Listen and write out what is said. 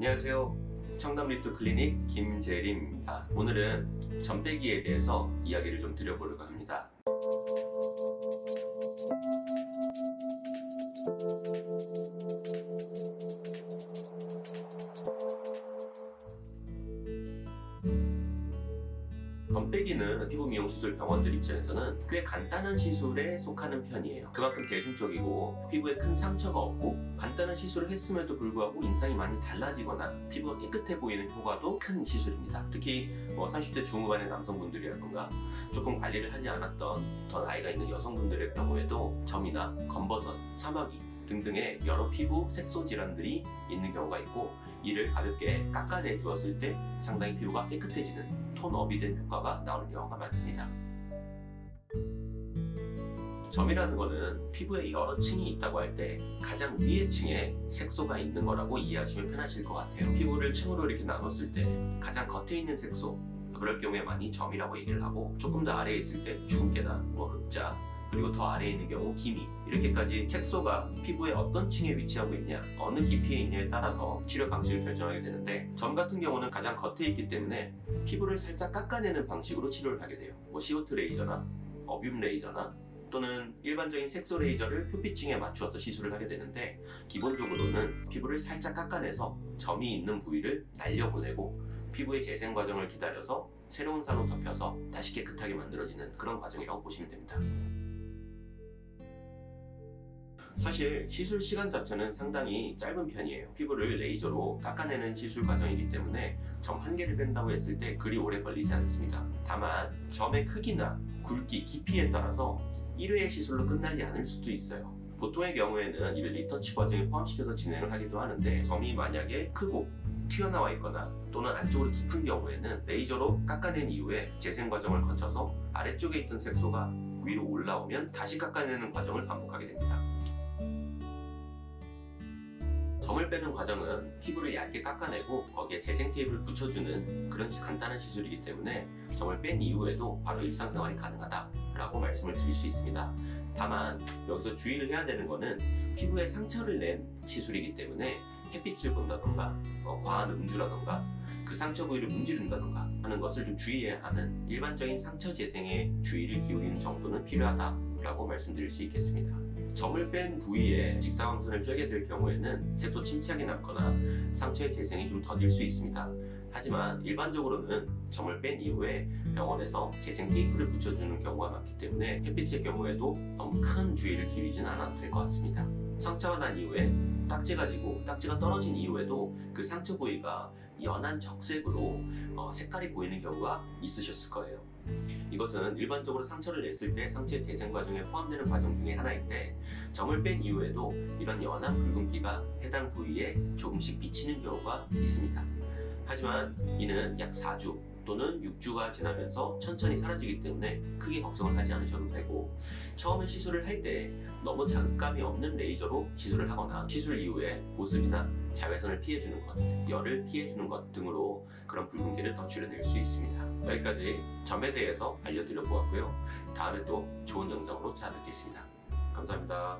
안녕하세요. 청담리프트 클리닉 김재림입니다. 오늘은 점 빼기에 대해서 이야기를 좀 드려보려고 합니다. 점 빼기는 피부 미용시술 병원들 입장에서는 꽤 간단한 시술에 속하는 편이에요. 그만큼 대중적이고 피부에 큰 상처가 없고 간단한 시술을 했음에도 불구하고 인상이 많이 달라지거나 피부가 깨끗해 보이는 효과도 큰 시술입니다. 특히 30대 중후반의 남성분들이라던가 조금 관리를 하지 않았던 더 나이가 있는 여성분들의 경우에도 점이나 검버섯, 사마귀 등등의 여러 피부 색소 질환들이 있는 경우가 있고, 이를 가볍게 깎아내 주었을 때 상당히 피부가 깨끗해지는 톤업이 된 효과가 나오는 경우가 많습니다. 점이라는 거는 피부에 여러 층이 있다고 할 때 가장 위의 층에 색소가 있는 거라고 이해하시면 편하실 것 같아요. 피부를 층으로 이렇게 나눴을 때 가장 겉에 있는 색소, 그럴 경우에 많이 점이라고 얘기를 하고, 조금 더 아래에 있을 때 주근깨나 흑자, 그리고 더 아래에 있는 경우 기미, 이렇게까지 색소가 피부의 어떤 층에 위치하고 있냐, 어느 깊이에 있냐에 따라서 치료 방식을 결정하게 되는데, 점 같은 경우는 가장 겉에 있기 때문에 피부를 살짝 깎아내는 방식으로 치료를 하게 돼요. CO2 레이저나 어뷸 레이저나 또는 일반적인 색소 레이저를 표피층에 맞추어서 시술을 하게 되는데, 기본적으로는 피부를 살짝 깎아내서 점이 있는 부위를 날려보내고 피부의 재생 과정을 기다려서 새로운 살로 덮여서 다시 깨끗하게 만들어지는 그런 과정이라고 보시면 됩니다. 사실 시술 시간 자체는 상당히 짧은 편이에요. 피부를 레이저로 깎아내는 시술 과정이기 때문에 점 한 개를 뺀다고 했을 때 그리 오래 걸리지 않습니다. 다만 점의 크기나 굵기, 깊이에 따라서 1회의 시술로 끝나지 않을 수도 있어요. 보통의 경우에는 이를 리터치 과정에 포함시켜서 진행을 하기도 하는데, 점이 만약에 크고 튀어나와 있거나 또는 안쪽으로 깊은 경우에는 레이저로 깎아낸 이후에 재생 과정을 거쳐서 아래쪽에 있던 색소가 위로 올라오면 다시 깎아내는 과정을 반복하게 됩니다. 점을 빼는 과정은 피부를 얇게 깎아내고 거기에 재생 테이프를 붙여주는 그런 간단한 시술이기 때문에 점을 뺀 이후에도 바로 일상생활이 가능하다라고 말씀을 드릴 수 있습니다. 다만 여기서 주의를 해야 되는 거는 피부에 상처를 낸 시술이기 때문에 햇빛을 본다던가 과한 음주라던가 그 상처 부위를 문지른다던가 하는 것을 좀 주의해야 하는, 일반적인 상처 재생에 주의를 기울이는 정도는 필요하다라고 말씀드릴 수 있겠습니다. 점을 뺀 부위에 직사광선을 쬐게 될 경우에는 색소 침착이 남거나 상처의 재생이 좀 더딜 수 있습니다. 하지만 일반적으로는 점을 뺀 이후에 병원에서 재생 테이프를 붙여주는 경우가 많기 때문에 햇빛의 경우에도 너무 큰 주의를 기울이지는 않아도 될 것 같습니다. 상처가 난 이후에 딱지가 지고 딱지가 떨어진 이후에도 그 상처 부위가 연한 적색으로 색깔이 보이는 경우가 있으셨을 거예요. 이것은 일반적으로 상처를 냈을 때 상처의 재생 과정에 포함되는 과정 중에 하나인데, 점을 뺀 이후에도 이런 연한 붉은기가 해당 부위에 조금씩 비치는 경우가 있습니다. 하지만 이는 약 4주 또는 6주가 지나면서 천천히 사라지기 때문에 크게 걱정을 하지 않으셔도 되고, 처음에 시술을 할 때 너무 자극감이 없는 레이저로 시술을 하거나 시술 이후에 보습이나 자외선을 피해주는 것, 열을 피해주는 것 등으로 그런 붉은기를 더 줄여낼 수 있습니다. 여기까지 점에 대해서 알려드려 보았고요. 다음에 또 좋은 영상으로 찾아뵙겠습니다. 감사합니다.